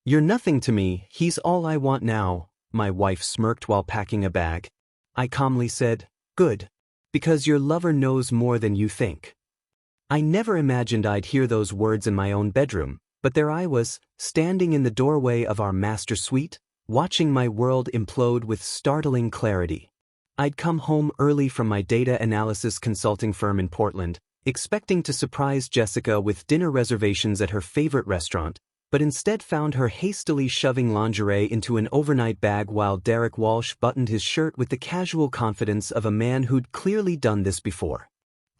"You're nothing to me, he's all I want now," my wife smirked while packing a bag. I calmly said, "Good. Because your lover knows more than you think." I never imagined I'd hear those words in my own bedroom, but there I was, standing in the doorway of our master suite, watching my world implode with startling clarity. I'd come home early from my data analysis consulting firm in Portland, expecting to surprise Jessica with dinner reservations at her favorite restaurant, but instead found her hastily shoving lingerie into an overnight bag while Derek Walsh buttoned his shirt with the casual confidence of a man who'd clearly done this before.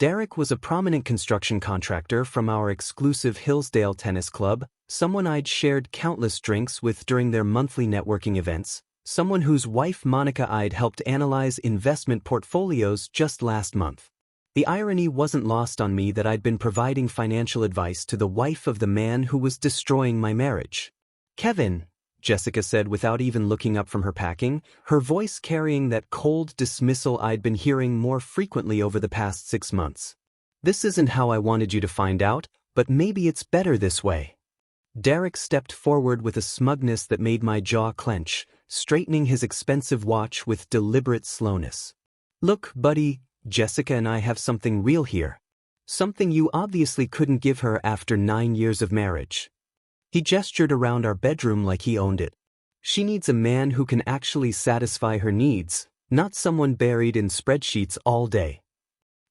Derek was a prominent construction contractor from our exclusive Hillsdale Tennis Club, someone I'd shared countless drinks with during their monthly networking events, someone whose wife Monica I'd helped analyze investment portfolios just last month. The irony wasn't lost on me that I'd been providing financial advice to the wife of the man who was destroying my marriage. "Kevin," Jessica said without even looking up from her packing, her voice carrying that cold dismissal I'd been hearing more frequently over the past 6 months. "This isn't how I wanted you to find out, but maybe it's better this way." Derek stepped forward with a smugness that made my jaw clench, straightening his expensive watch with deliberate slowness. "Look, buddy, Jessica and I have something real here. Something you obviously couldn't give her after 9 years of marriage." He gestured around our bedroom like he owned it. "She needs a man who can actually satisfy her needs, not someone buried in spreadsheets all day."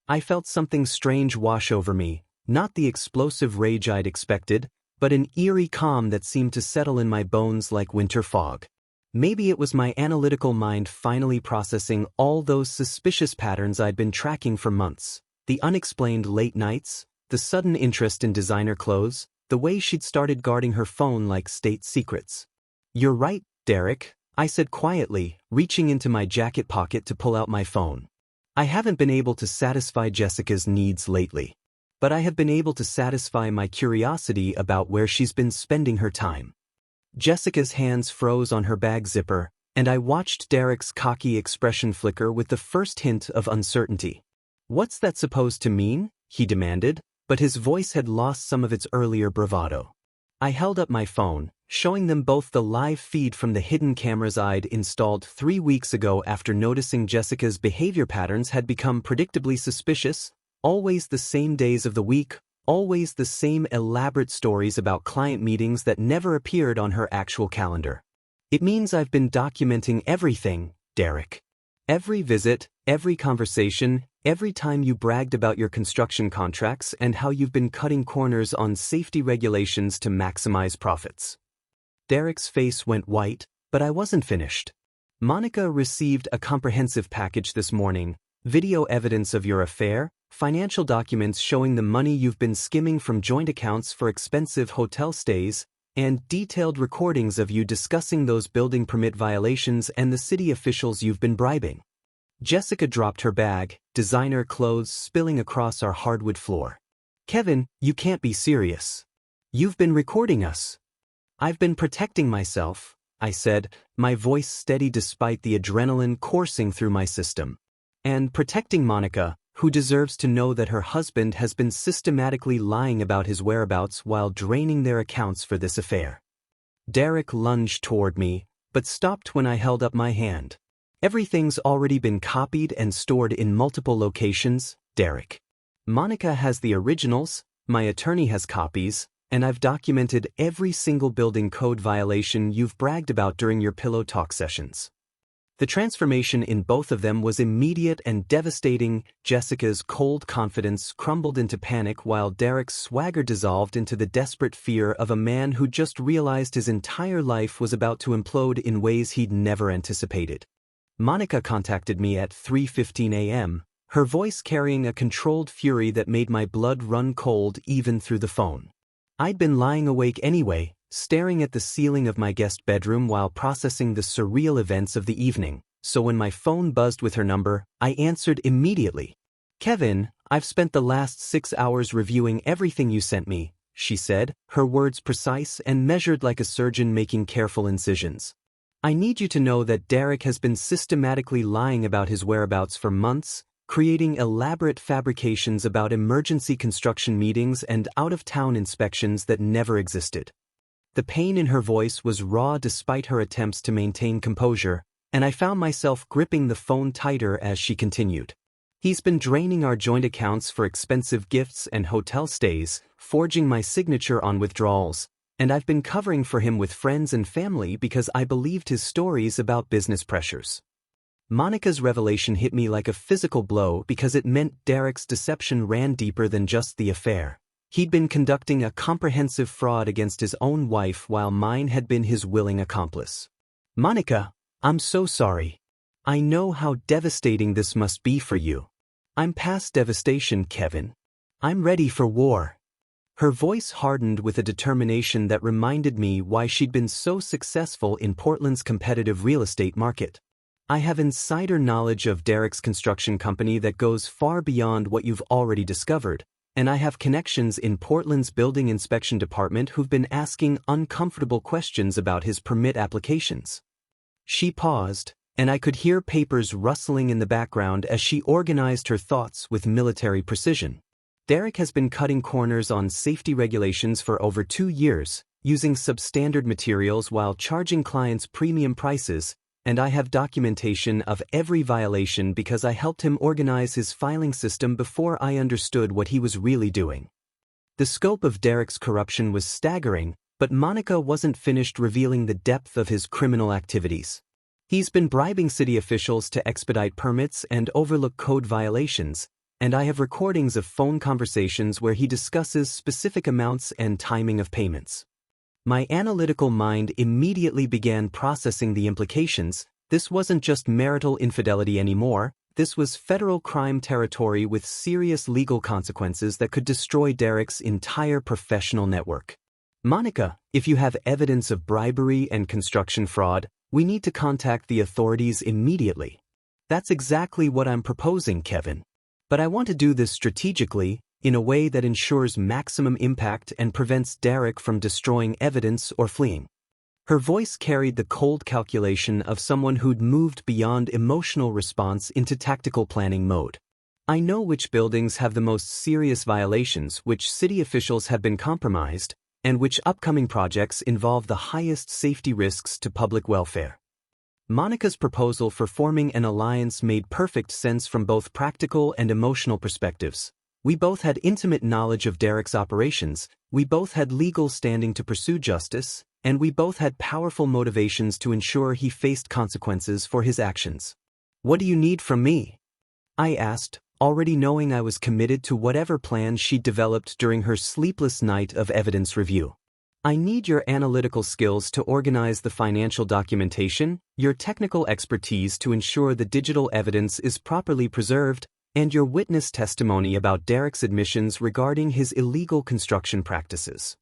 I felt something strange wash over me, not the explosive rage I'd expected, but an eerie calm that seemed to settle in my bones like winter fog. Maybe it was my analytical mind finally processing all those suspicious patterns I'd been tracking for months. The unexplained late nights, the sudden interest in designer clothes, the way she'd started guarding her phone like state secrets. "You're right, Derek," I said quietly, reaching into my jacket pocket to pull out my phone. "I haven't been able to satisfy Jessica's needs lately. But I have been able to satisfy my curiosity about where she's been spending her time." Jessica's hands froze on her bag zipper, and I watched Derek's cocky expression flicker with the first hint of uncertainty. "What's that supposed to mean?" he demanded, but his voice had lost some of its earlier bravado. I held up my phone, showing them both the live feed from the hidden cameras I'd installed 3 weeks ago after noticing Jessica's behavior patterns had become predictably suspicious, always the same days of the week, always the same elaborate stories about client meetings that never appeared on her actual calendar. "It means I've been documenting everything, Derek. Every visit, every conversation, every time you bragged about your construction contracts and how you've been cutting corners on safety regulations to maximize profits." Derek's face went white, but I wasn't finished. "Monica received a comprehensive package this morning, video evidence of your affair, financial documents showing the money you've been skimming from joint accounts for expensive hotel stays, and detailed recordings of you discussing those building permit violations and the city officials you've been bribing." Jessica dropped her bag, designer clothes spilling across our hardwood floor. "Kevin, you can't be serious. You've been recording us." "I've been protecting myself," I said, my voice steady despite the adrenaline coursing through my system. "And protecting Monica, who deserves to know that her husband has been systematically lying about his whereabouts while draining their accounts for this affair." Derek lunged toward me, but stopped when I held up my hand. "Everything's already been copied and stored in multiple locations, Derek. Monica has the originals, my attorney has copies, and I've documented every single building code violation you've bragged about during your pillow talk sessions." The transformation in both of them was immediate and devastating. Jessica's cold confidence crumbled into panic while Derek's swagger dissolved into the desperate fear of a man who just realized his entire life was about to implode in ways he'd never anticipated. Monica contacted me at 3:15 a.m., her voice carrying a controlled fury that made my blood run cold even through the phone. I'd been lying awake anyway, staring at the ceiling of my guest bedroom while processing the surreal events of the evening, so when my phone buzzed with her number, I answered immediately. "Kevin, I've spent the last 6 hours reviewing everything you sent me," she said, her words precise and measured like a surgeon making careful incisions. "I need you to know that Derek has been systematically lying about his whereabouts for months, creating elaborate fabrications about emergency construction meetings and out-of-town inspections that never existed. The pain in her voice was raw despite her attempts to maintain composure, and I found myself gripping the phone tighter as she continued. He's been draining our joint accounts for expensive gifts and hotel stays, forging my signature on withdrawals, and I've been covering for him with friends and family because I believed his stories about business pressures. Monica's revelation hit me like a physical blow because it meant Derek's deception ran deeper than just the affair. He'd been conducting a comprehensive fraud against his own wife while mine had been his willing accomplice. Monica, I'm so sorry. I know how devastating this must be for you. I'm past devastation, Kevin. I'm ready for war. Her voice hardened with a determination that reminded me why she'd been so successful in Portland's competitive real estate market. I have insider knowledge of Derek's construction company that goes far beyond what you've already discovered, and I have connections in Portland's building inspection department who've been asking uncomfortable questions about his permit applications. She paused, and I could hear papers rustling in the background as she organized her thoughts with military precision. Derek has been cutting corners on safety regulations for over 2 years, using substandard materials while charging clients premium prices, and I have documentation of every violation because I helped him organize his filing system before I understood what he was really doing. The scope of Derek's corruption was staggering, but Monica wasn't finished revealing the depth of his criminal activities. He's been bribing city officials to expedite permits and overlook code violations, and I have recordings of phone conversations where he discusses specific amounts and timing of payments. My analytical mind immediately began processing the implications. This wasn't just marital infidelity anymore, this was federal crime territory with serious legal consequences that could destroy Derek's entire professional network. Monica, if you have evidence of bribery and construction fraud, we need to contact the authorities immediately. That's exactly what I'm proposing, Kevin. But I want to do this strategically, in a way that ensures maximum impact and prevents Derek from destroying evidence or fleeing. Her voice carried the cold calculation of someone who'd moved beyond emotional response into tactical planning mode. I know which buildings have the most serious violations, which city officials have been compromised, and which upcoming projects involve the highest safety risks to public welfare. Monica's proposal for forming an alliance made perfect sense from both practical and emotional perspectives. We both had intimate knowledge of Derek's operations, we both had legal standing to pursue justice, and we both had powerful motivations to ensure he faced consequences for his actions. What do you need from me? I asked, already knowing I was committed to whatever plan she'd developed during her sleepless night of evidence review. I need your analytical skills to organize the financial documentation, your technical expertise to ensure the digital evidence is properly preserved, and your witness testimony about Derek's admissions regarding his illegal construction practices.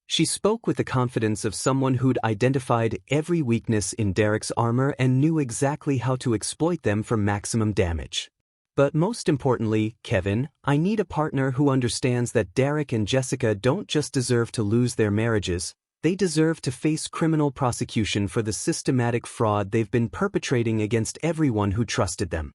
She spoke with the confidence of someone who'd identified every weakness in Derek's armor and knew exactly how to exploit them for maximum damage. But most importantly, Kevin, I need a partner who understands that Derek and Jessica don't just deserve to lose their marriages, they deserve to face criminal prosecution for the systematic fraud they've been perpetrating against everyone who trusted them.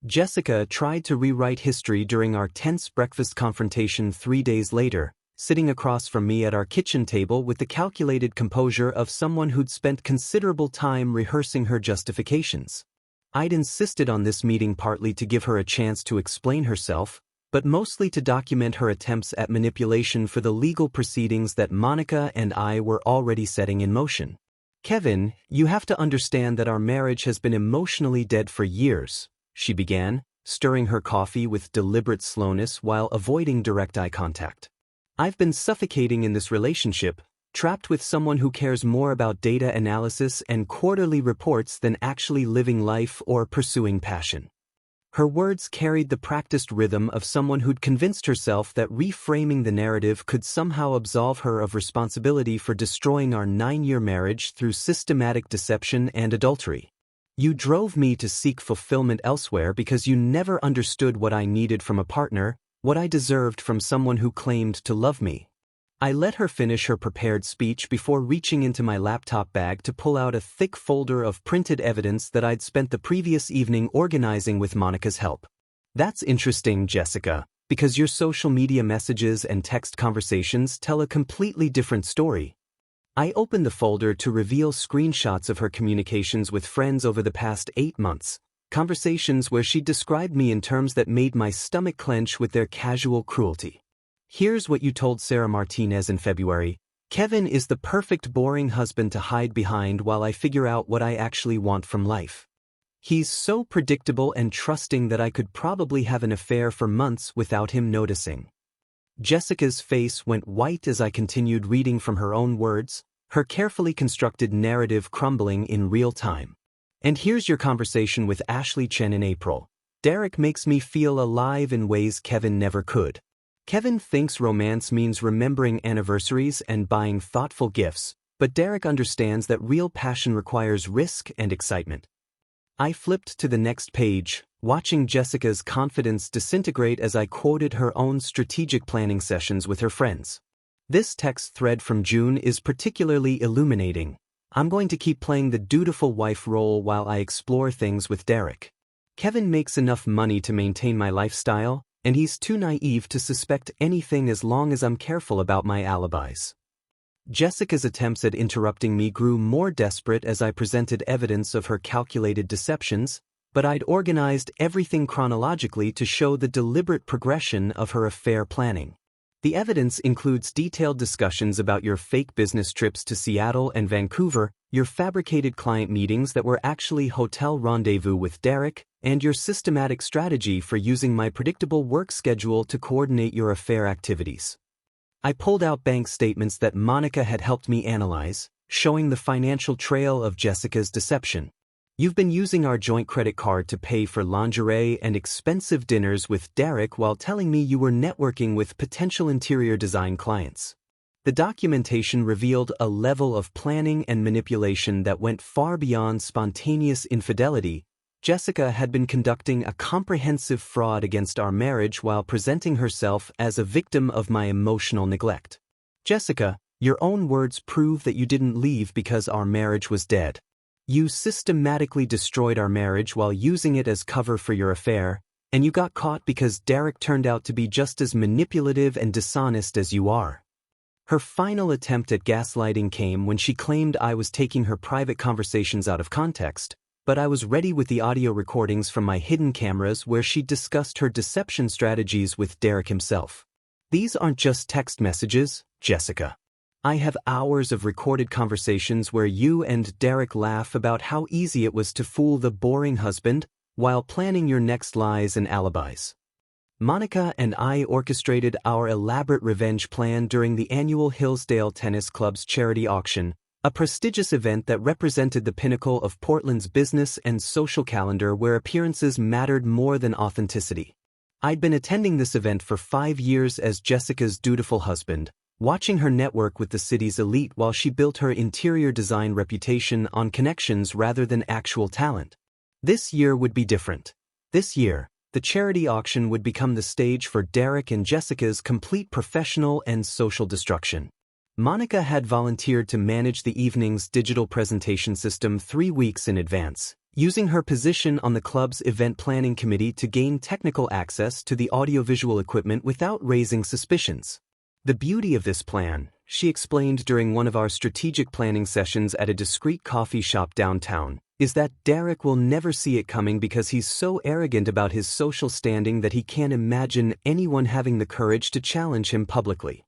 Jessica tried to rewrite history during our tense breakfast confrontation 3 days later, sitting across from me at our kitchen table with the calculated composure of someone who'd spent considerable time rehearsing her justifications. I'd insisted on this meeting partly to give her a chance to explain herself, but mostly to document her attempts at manipulation for the legal proceedings that Monica and I were already setting in motion. Kevin, you have to understand that our marriage has been emotionally dead for years, she began, stirring her coffee with deliberate slowness while avoiding direct eye contact. I've been suffocating in this relationship, trapped with someone who cares more about data analysis and quarterly reports than actually living life or pursuing passion. Her words carried the practiced rhythm of someone who'd convinced herself that reframing the narrative could somehow absolve her of responsibility for destroying our 9-year marriage through systematic deception and adultery. You drove me to seek fulfillment elsewhere because you never understood what I needed from a partner, what I deserved from someone who claimed to love me. I let her finish her prepared speech before reaching into my laptop bag to pull out a thick folder of printed evidence that I'd spent the previous evening organizing with Monica's help. That's interesting, Jessica, because your social media messages and text conversations tell a completely different story. I opened the folder to reveal screenshots of her communications with friends over the past 8 months, conversations where she described me in terms that made my stomach clench with their casual cruelty. Here's what you told Sarah Martinez in February. Kevin is the perfect boring husband to hide behind while I figure out what I actually want from life. He's so predictable and trusting that I could probably have an affair for months without him noticing. Jessica's face went white as I continued reading from her own words, her carefully constructed narrative crumbling in real time. And here's your conversation with Ashley Chen in April. Derek makes me feel alive in ways Kevin never could. Kevin thinks romance means remembering anniversaries and buying thoughtful gifts, but Derek understands that real passion requires risk and excitement. I flipped to the next page, watching Jessica's confidence disintegrate as I quoted her own strategic planning sessions with her friends. This text thread from June is particularly illuminating. I'm going to keep playing the dutiful wife role while I explore things with Derek. Kevin makes enough money to maintain my lifestyle, and he's too naive to suspect anything as long as I'm careful about my alibis. Jessica's attempts at interrupting me grew more desperate as I presented evidence of her calculated deceptions, but I'd organized everything chronologically to show the deliberate progression of her affair planning. The evidence includes detailed discussions about your fake business trips to Seattle and Vancouver, your fabricated client meetings that were actually hotel rendezvous with Derek, and your systematic strategy for using my predictable work schedule to coordinate your affair activities. I pulled out bank statements that Monica had helped me analyze, showing the financial trail of Jessica's deception. You've been using our joint credit card to pay for lingerie and expensive dinners with Derek while telling me you were networking with potential interior design clients. The documentation revealed a level of planning and manipulation that went far beyond spontaneous infidelity. Jessica had been conducting a comprehensive fraud against our marriage while presenting herself as a victim of my emotional neglect. Jessica, your own words prove that you didn't leave because our marriage was dead. You systematically destroyed our marriage while using it as cover for your affair, and you got caught because Derek turned out to be just as manipulative and dishonest as you are. Her final attempt at gaslighting came when she claimed I was taking her private conversations out of context, but I was ready with the audio recordings from my hidden cameras where she discussed her deception strategies with Derek himself. These aren't just text messages, Jessica. I have hours of recorded conversations where you and Derek laugh about how easy it was to fool the boring husband while planning your next lies and alibis. Monica and I orchestrated our elaborate revenge plan during the annual Hillsdale Tennis Club's charity auction, a prestigious event that represented the pinnacle of Portland's business and social calendar where appearances mattered more than authenticity. I'd been attending this event for 5 years as Jessica's dutiful husband, watching her network with the city's elite while she built her interior design reputation on connections rather than actual talent. This year would be different. This year, the charity auction would become the stage for Derek and Jessica's complete professional and social destruction. Monica had volunteered to manage the evening's digital presentation system 3 weeks in advance, using her position on the club's event planning committee to gain technical access to the audiovisual equipment without raising suspicions. The beauty of this plan, she explained during one of our strategic planning sessions at a discreet coffee shop downtown, is that Derek will never see it coming because he's so arrogant about his social standing that he can't imagine anyone having the courage to challenge him publicly.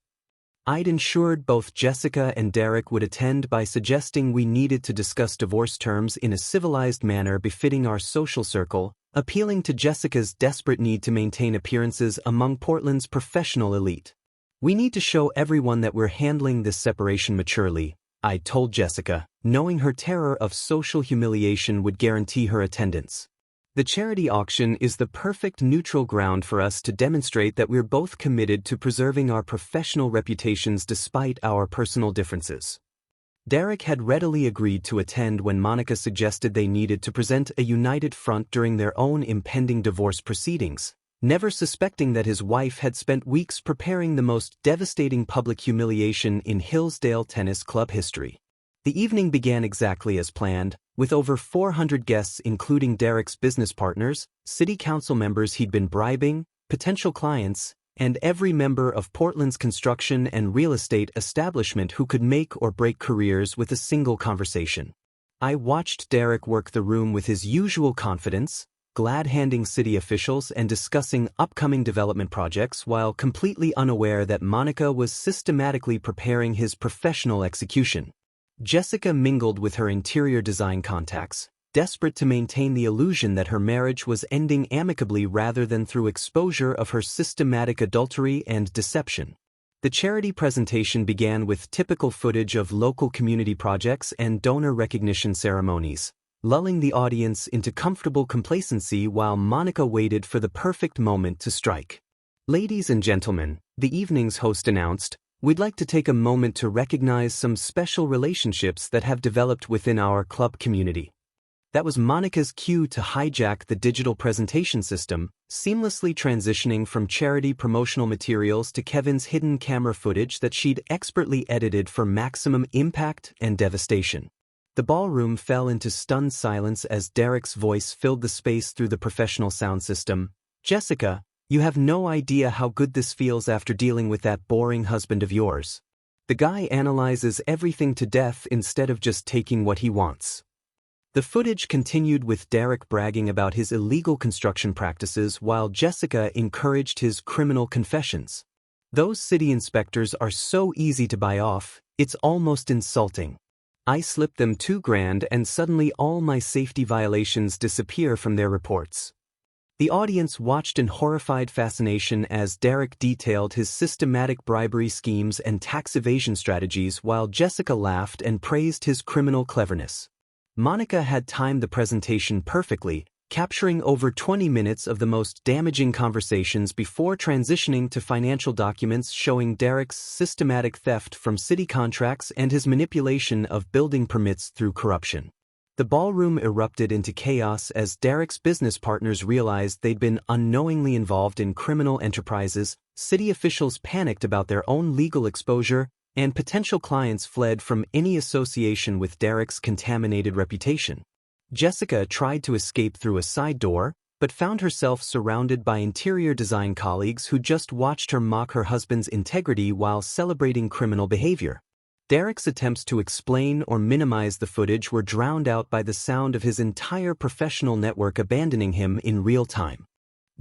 I'd ensured both Jessica and Derek would attend by suggesting we needed to discuss divorce terms in a civilized manner befitting our social circle, appealing to Jessica's desperate need to maintain appearances among Portland's professional elite. We need to show everyone that we're handling this separation maturely, I told Jessica, knowing her terror of social humiliation would guarantee her attendance. The charity auction is the perfect neutral ground for us to demonstrate that we're both committed to preserving our professional reputations despite our personal differences. Derek had readily agreed to attend when Monica suggested they needed to present a united front during their own impending divorce proceedings, never suspecting that his wife had spent weeks preparing the most devastating public humiliation in Hillsdale Tennis Club history. The evening began exactly as planned, with over 400 guests including Derek's business partners, city council members he'd been bribing, potential clients, and every member of Portland's construction and real estate establishment who could make or break careers with a single conversation. I watched Derek work the room with his usual confidence, glad-handing city officials and discussing upcoming development projects while completely unaware that Monica was systematically preparing his professional execution. Jessica mingled with her interior design contacts, desperate to maintain the illusion that her marriage was ending amicably rather than through exposure of her systematic adultery and deception. The charity presentation began with typical footage of local community projects and donor recognition ceremonies, lulling the audience into comfortable complacency while Monica waited for the perfect moment to strike. "Ladies and gentlemen," the evening's host announced, "we'd like to take a moment to recognize some special relationships that have developed within our club community." That was Monica's cue to hijack the digital presentation system, seamlessly transitioning from charity promotional materials to Kevin's hidden camera footage that she'd expertly edited for maximum impact and devastation. The ballroom fell into stunned silence as Derek's voice filled the space through the professional sound system. "Jessica, you have no idea how good this feels after dealing with that boring husband of yours. The guy analyzes everything to death instead of just taking what he wants." The footage continued with Derek bragging about his illegal construction practices while Jessica encouraged his criminal confessions. "Those city inspectors are so easy to buy off, it's almost insulting. I slip them $2,000 and suddenly all my safety violations disappear from their reports." The audience watched in horrified fascination as Derek detailed his systematic bribery schemes and tax evasion strategies while Jessica laughed and praised his criminal cleverness. Monica had timed the presentation perfectly, capturing over 20 minutes of the most damaging conversations before transitioning to financial documents showing Derek's systematic theft from city contracts and his manipulation of building permits through corruption. The ballroom erupted into chaos as Derek's business partners realized they'd been unknowingly involved in criminal enterprises, city officials panicked about their own legal exposure, and potential clients fled from any association with Derek's contaminated reputation. Jessica tried to escape through a side door, but found herself surrounded by interior design colleagues who just watched her mock her husband's integrity while celebrating criminal behavior. Derek's attempts to explain or minimize the footage were drowned out by the sound of his entire professional network abandoning him in real time.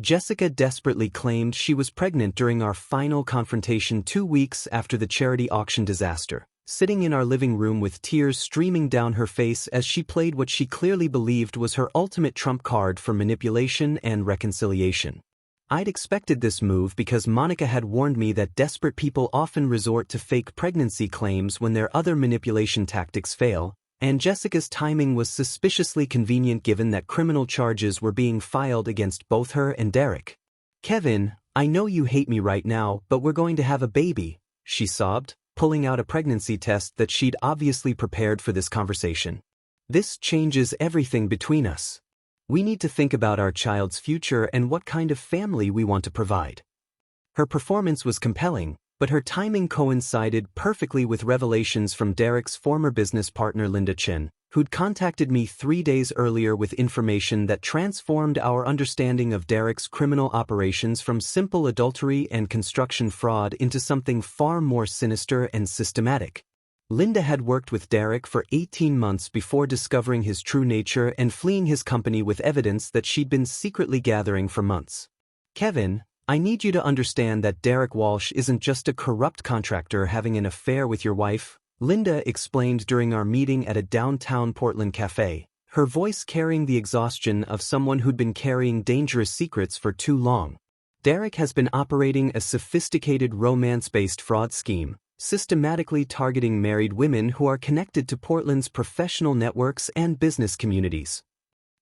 Jessica desperately claimed she was pregnant during our final confrontation 2 weeks after the charity auction disaster, sitting in our living room with tears streaming down her face as she played what she clearly believed was her ultimate trump card for manipulation and reconciliation. I'd expected this move because Monica had warned me that desperate people often resort to fake pregnancy claims when their other manipulation tactics fail, and Jessica's timing was suspiciously convenient given that criminal charges were being filed against both her and Derek. "Kevin, I know you hate me right now, but we're going to have a baby," she sobbed, pulling out a pregnancy test that she'd obviously prepared for this conversation. "This changes everything between us. We need to think about our child's future and what kind of family we want to provide." Her performance was compelling, but her timing coincided perfectly with revelations from Derek's former business partner Linda Chen, who'd contacted me 3 days earlier with information that transformed our understanding of Derek's criminal operations from simple adultery and construction fraud into something far more sinister and systematic. Linda had worked with Derek for 18 months before discovering his true nature and fleeing his company with evidence that she'd been secretly gathering for months. "Kevin, I need you to understand that Derek Walsh isn't just a corrupt contractor having an affair with your wife," Linda explained during our meeting at a downtown Portland cafe, her voice carrying the exhaustion of someone who'd been carrying dangerous secrets for too long. "Derek has been operating a sophisticated romance-based fraud scheme, systematically targeting married women who are connected to Portland's professional networks and business communities."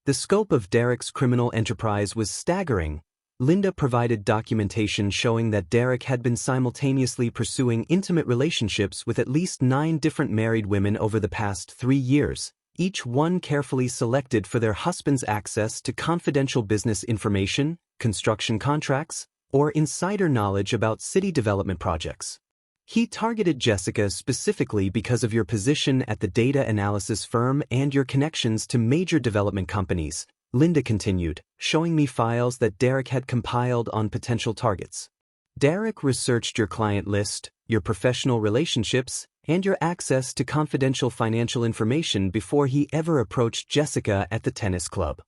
The scope of Derek's criminal enterprise was staggering. Linda provided documentation showing that Derek had been simultaneously pursuing intimate relationships with at least 9 different married women over the past 3 years, each one carefully selected for their husband's access to confidential business information, construction contracts, or insider knowledge about city development projects. "He targeted Jessica specifically because of your position at the data analysis firm and your connections to major development companies," Linda continued, showing me files that Derek had compiled on potential targets. Derek researched your client list, your professional relationships, and your access to confidential financial information before he ever approached Jessica at the tennis club.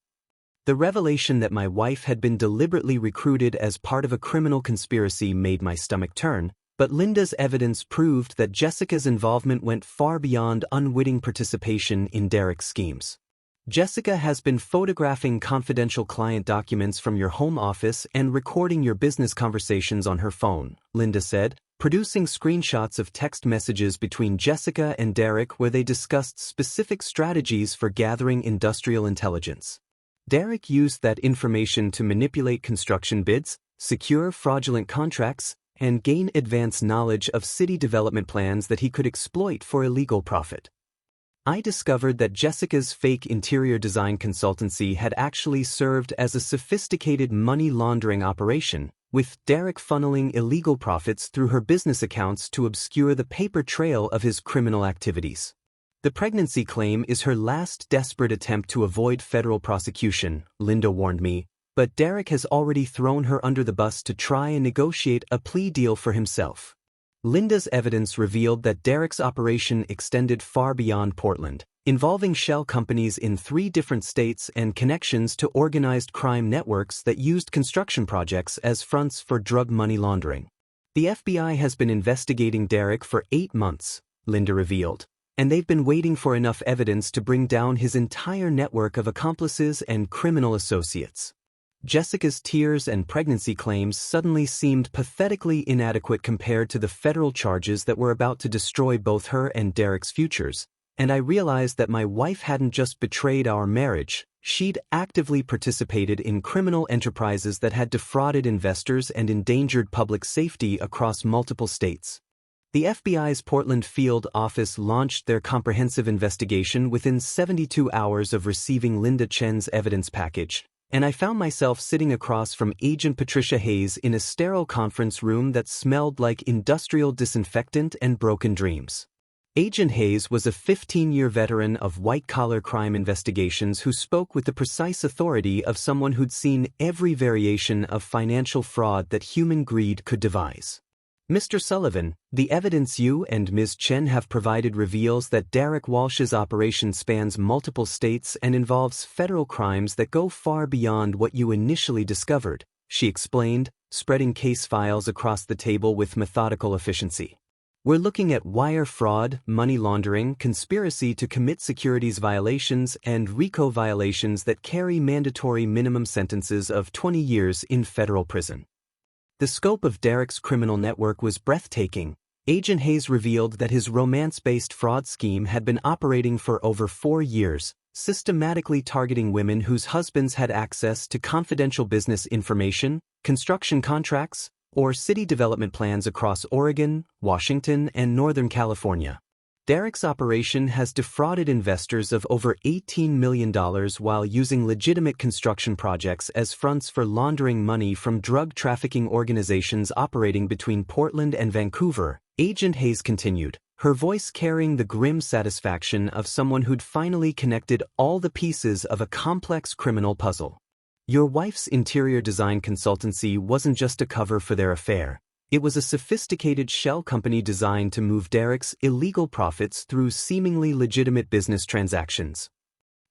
The revelation that my wife had been deliberately recruited as part of a criminal conspiracy made my stomach turn, but Linda's evidence proved that Jessica's involvement went far beyond unwitting participation in Derek's schemes. Jessica has been photographing confidential client documents from your home office and recording your business conversations on her phone, Linda said, producing screenshots of text messages between Jessica and Derek where they discussed specific strategies for gathering industrial intelligence. Derek used that information to manipulate construction bids, secure fraudulent contracts, and gain advance knowledge of city development plans that he could exploit for illegal profit. I discovered that Jessica's fake interior design consultancy had actually served as a sophisticated money laundering operation, with Derek funneling illegal profits through her business accounts to obscure the paper trail of his criminal activities. The pregnancy claim is her last desperate attempt to avoid federal prosecution, Linda warned me, but Derek has already thrown her under the bus to try and negotiate a plea deal for himself. Linda's evidence revealed that Derek's operation extended far beyond Portland, involving shell companies in 3 different states and connections to organized crime networks that used construction projects as fronts for drug money laundering. The FBI has been investigating Derek for 8 months, Linda revealed, and they've been waiting for enough evidence to bring down his entire network of accomplices and criminal associates. Jessica's tears and pregnancy claims suddenly seemed pathetically inadequate compared to the federal charges that were about to destroy both her and Derek's futures, and I realized that my wife hadn't just betrayed our marriage, she'd actively participated in criminal enterprises that had defrauded investors and endangered public safety across multiple states. The FBI's Portland field office launched their comprehensive investigation within 72 hours of receiving Linda Chen's evidence package, and I found myself sitting across from Agent Patricia Hayes in a sterile conference room that smelled like industrial disinfectant and broken dreams. Agent Hayes was a 15-year veteran of white-collar crime investigations who spoke with the precise authority of someone who'd seen every variation of financial fraud that human greed could devise. Mr. Sullivan, the evidence you and Ms. Chen have provided reveals that Derek Walsh's operation spans multiple states and involves federal crimes that go far beyond what you initially discovered, she explained, spreading case files across the table with methodical efficiency. We're looking at wire fraud, money laundering, conspiracy to commit securities violations, and RICO violations that carry mandatory minimum sentences of 20 years in federal prison. The scope of Derek's criminal network was breathtaking. Agent Hayes revealed that his romance-based fraud scheme had been operating for over 4 years, systematically targeting women whose husbands had access to confidential business information, construction contracts, or city development plans across Oregon, Washington, and Northern California. Derek's operation has defrauded investors of over $18 million while using legitimate construction projects as fronts for laundering money from drug trafficking organizations operating between Portland and Vancouver, Agent Hayes continued, her voice carrying the grim satisfaction of someone who'd finally connected all the pieces of a complex criminal puzzle. Your wife's interior design consultancy wasn't just a cover for their affair. It was a sophisticated shell company designed to move Derek's illegal profits through seemingly legitimate business transactions.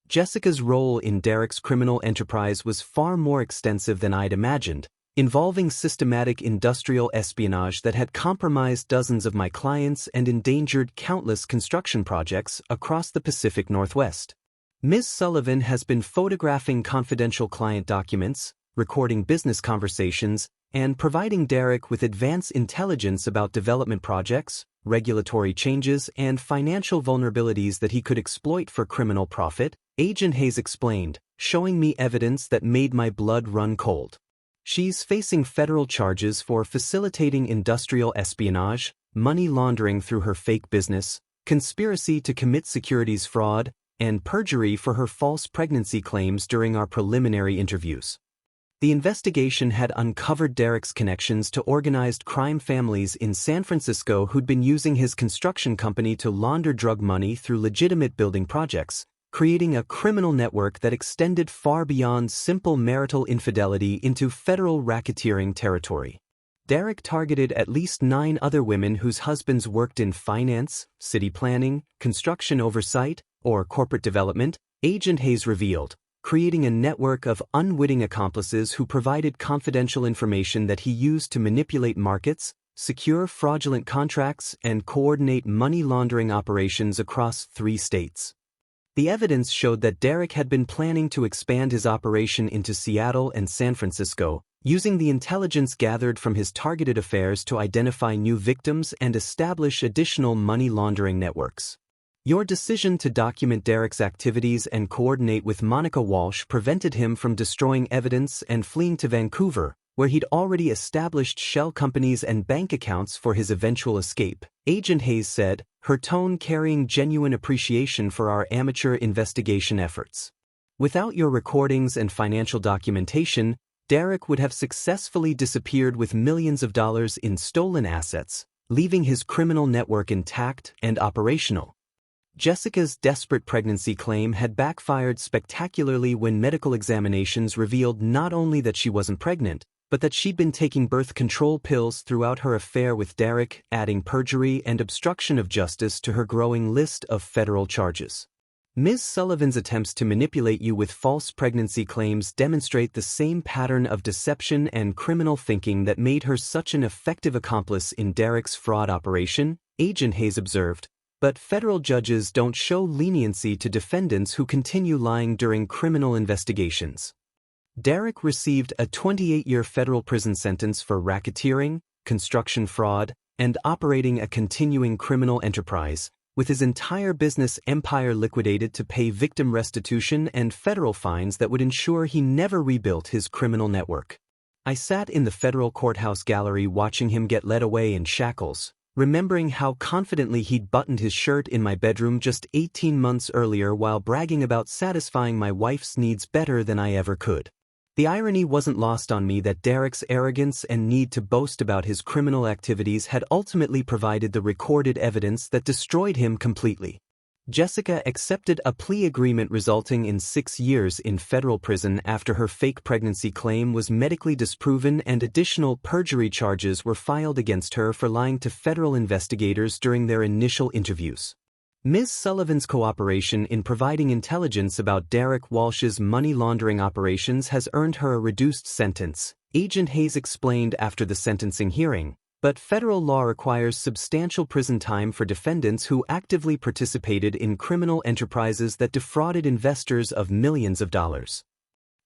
Jessica's role in Derek's criminal enterprise was far more extensive than I'd imagined, involving systematic industrial espionage that had compromised dozens of my clients and endangered countless construction projects across the Pacific Northwest. Ms. Sullivan has been photographing confidential client documents, recording business conversations, and providing Derek with advance intelligence about development projects, regulatory changes, and financial vulnerabilities that he could exploit for criminal profit, Agent Hayes explained, showing me evidence that made my blood run cold. She's facing federal charges for facilitating industrial espionage, money laundering through her fake business, conspiracy to commit securities fraud, and perjury for her false pregnancy claims during our preliminary interviews. The investigation had uncovered Derek's connections to organized crime families in San Francisco who'd been using his construction company to launder drug money through legitimate building projects, creating a criminal network that extended far beyond simple marital infidelity into federal racketeering territory. Derek targeted at least 9 other women whose husbands worked in finance, city planning, construction oversight, or corporate development, Agent Hayes revealed, creating a network of unwitting accomplices who provided confidential information that he used to manipulate markets, secure fraudulent contracts, and coordinate money laundering operations across 3 states. The evidence showed that Derek had been planning to expand his operation into Seattle and San Francisco, using the intelligence gathered from his targeted affairs to identify new victims and establish additional money laundering networks. Your decision to document Derek's activities and coordinate with Monica Walsh prevented him from destroying evidence and fleeing to Vancouver, where he'd already established shell companies and bank accounts for his eventual escape, Agent Hayes said, her tone carrying genuine appreciation for our amateur investigation efforts. Without your recordings and financial documentation, Derek would have successfully disappeared with millions of dollars in stolen assets, leaving his criminal network intact and operational. Jessica's desperate pregnancy claim had backfired spectacularly when medical examinations revealed not only that she wasn't pregnant, but that she'd been taking birth control pills throughout her affair with Derek, adding perjury and obstruction of justice to her growing list of federal charges. Ms. Sullivan's attempts to manipulate you with false pregnancy claims demonstrate the same pattern of deception and criminal thinking that made her such an effective accomplice in Derek's fraud operation, Agent Hayes observed, but federal judges don't show leniency to defendants who continue lying during criminal investigations. Derek received a 28-year federal prison sentence for racketeering, construction fraud, and operating a continuing criminal enterprise, with his entire business empire liquidated to pay victim restitution and federal fines that would ensure he never rebuilt his criminal network. I sat in the federal courthouse gallery watching him get led away in shackles, remembering how confidently he'd buttoned his shirt in my bedroom just 18 months earlier while bragging about satisfying my wife's needs better than I ever could. The irony wasn't lost on me that Derek's arrogance and need to boast about his criminal activities had ultimately provided the recorded evidence that destroyed him completely. Jessica accepted a plea agreement resulting in 6 years in federal prison after her fake pregnancy claim was medically disproven and additional perjury charges were filed against her for lying to federal investigators during their initial interviews. Ms. Sullivan's cooperation in providing intelligence about Derek Walsh's money laundering operations has earned her a reduced sentence, Agent Hayes explained after the sentencing hearing, but federal law requires substantial prison time for defendants who actively participated in criminal enterprises that defrauded investors of millions of dollars.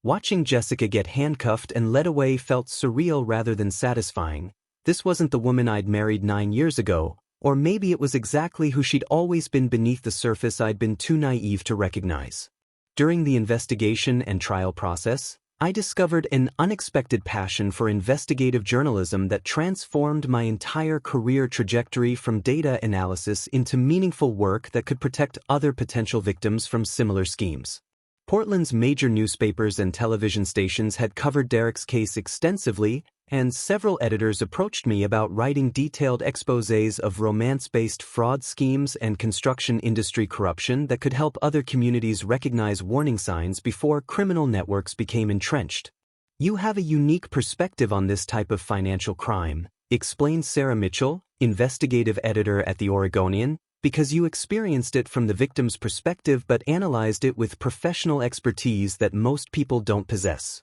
Watching Jessica get handcuffed and led away felt surreal rather than satisfying. This wasn't the woman I'd married 9 years ago, or maybe it was exactly who she'd always been beneath the surface I'd been too naive to recognize. During the investigation and trial process, I discovered an unexpected passion for investigative journalism that transformed my entire career trajectory from data analysis into meaningful work that could protect other potential victims from similar schemes. Portland's major newspapers and television stations had covered Derek's case extensively, and several editors approached me about writing detailed exposés of romance-based fraud schemes and construction industry corruption that could help other communities recognize warning signs before criminal networks became entrenched. You have a unique perspective on this type of financial crime, explained Sarah Mitchell, investigative editor at The Oregonian, because you experienced it from the victim's perspective but analyzed it with professional expertise that most people don't possess.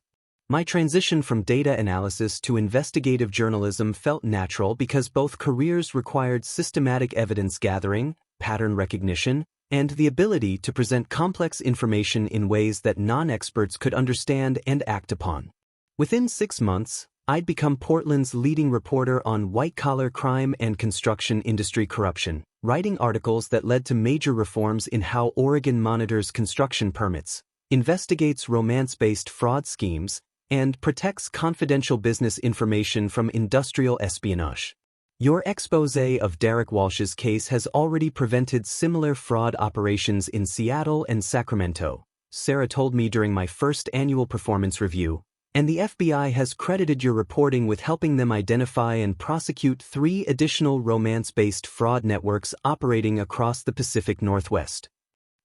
My transition from data analysis to investigative journalism felt natural because both careers required systematic evidence gathering, pattern recognition, and the ability to present complex information in ways that non-experts could understand and act upon. Within 6 months, I'd become Portland's leading reporter on white-collar crime and construction industry corruption, writing articles that led to major reforms in how Oregon monitors construction permits, investigates romance-based fraud schemes, and protects confidential business information from industrial espionage. Your exposé of Derek Walsh's case has already prevented similar fraud operations in Seattle and Sacramento, Sarah told me during my first annual performance review, and the FBI has credited your reporting with helping them identify and prosecute 3 additional romance-based fraud networks operating across the Pacific Northwest.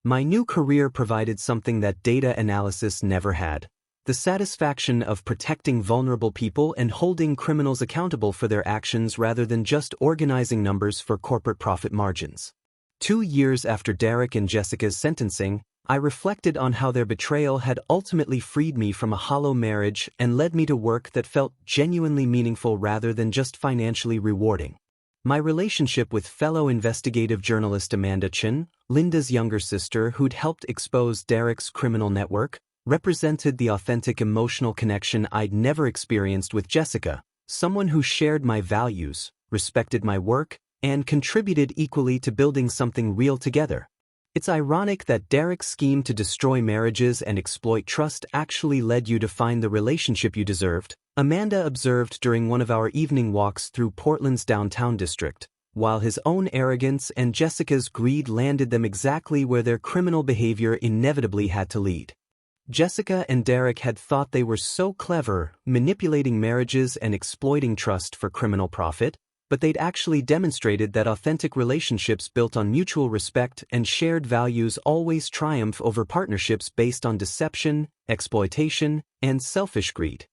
My new career provided something that data analysis never had: The satisfaction of protecting vulnerable people and holding criminals accountable for their actions rather than just organizing numbers for corporate profit margins. 2 years after Derek and Jessica's sentencing, I reflected on how their betrayal had ultimately freed me from a hollow marriage and led me to work that felt genuinely meaningful rather than just financially rewarding. My relationship with fellow investigative journalist Amanda Chin, Linda's younger sister who'd helped expose Derek's criminal network, represented the authentic emotional connection I'd never experienced with Jessica, someone who shared my values, respected my work, and contributed equally to building something real together. It's ironic that Derek's scheme to destroy marriages and exploit trust actually led you to find the relationship you deserved, Amanda observed during one of our evening walks through Portland's downtown district, while his own arrogance and Jessica's greed landed them exactly where their criminal behavior inevitably had to lead. Jessica and Derek had thought they were so clever, manipulating marriages and exploiting trust for criminal profit, but they'd actually demonstrated that authentic relationships built on mutual respect and shared values always triumph over partnerships based on deception, exploitation, and selfish greed.